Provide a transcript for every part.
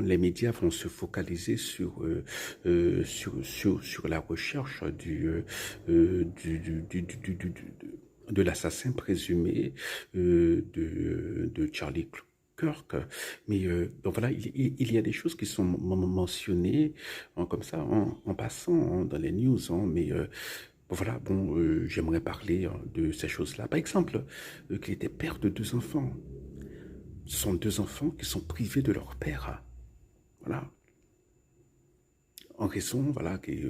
les médias vont se focaliser sur la recherche de l'assassin présumé de Charlie Kirk. Mais donc voilà, il y a des choses qui sont mentionnées comme ça, en passant dans les news, mais voilà, bon, j'aimerais parler de ces choses-là. Par exemple, qu'il était père de deux enfants. Ce sont deux enfants qui sont privés de leur père, hein. Voilà, en raison, voilà, qui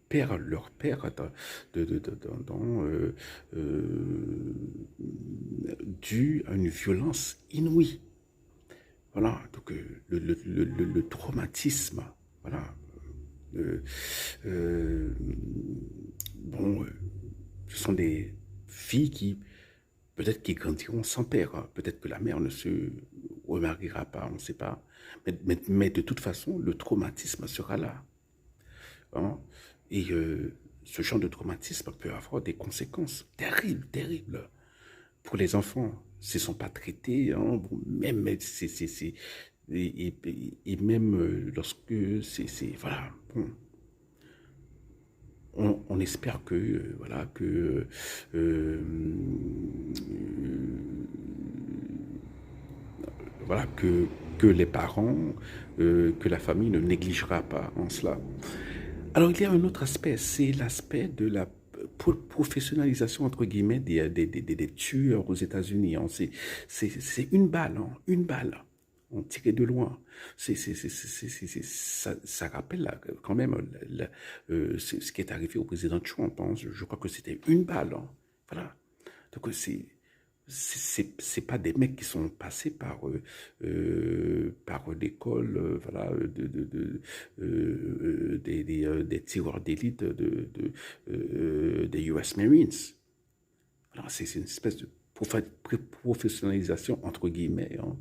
perdent leur père dû à une violence inouïe. Voilà, donc le traumatisme, voilà. Euh, euh, bon, ce sont des filles qui, peut-être qui grandiront sans père, hein. Peut-être que la mère ne se remariera pas, on ne sait pas. Mais de toute façon, le traumatisme sera là, hein. Et ce genre de traumatisme peut avoir des conséquences terribles, terribles pour les enfants. S'ils ne sont pas traités, hein, bon, même, et même lorsque voilà, bon, on espère que, voilà, que, euh, voilà, que les parents, que la famille ne négligera pas en cela. Alors, il y a un autre aspect, c'est l'aspect de la professionnalisation, entre guillemets, des tueurs aux États-Unis, hein. C'est une balle, hein, une balle, on tirait de loin. Ça rappelle là, quand même ce qui est arrivé au président Trump, hein. Je crois que c'était une balle, hein. Voilà. Donc, c'est pas des mecs qui sont passés par l'école, voilà, des tireurs d'élite des US Marines. Alors c'est une espèce de professionnalisation entre guillemets, hein,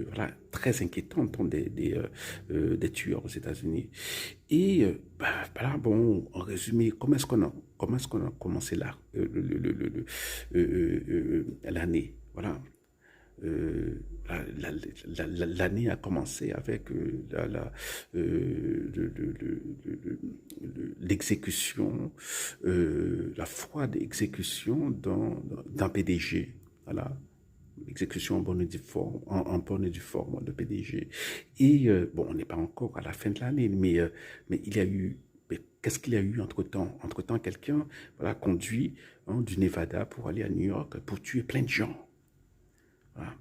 voilà, très inquiétante, hein, des tueurs aux États-Unis. Et voilà, bon, en résumé, comment est-ce qu'on a commencé là, l'année, voilà. Euh, L'année a commencé avec l'exécution, la froide exécution d'un PDG. Voilà, l'exécution en bonne et due forme, en bonne et due forme de PDG. Et bon, on n'est pas encore à la fin de l'année, mais il y a eu. Qu'est-ce qu'il y a eu entre-temps? Entre-temps, quelqu'un, voilà, conduit, hein, du Nevada pour aller à New York pour tuer plein de gens. Voilà.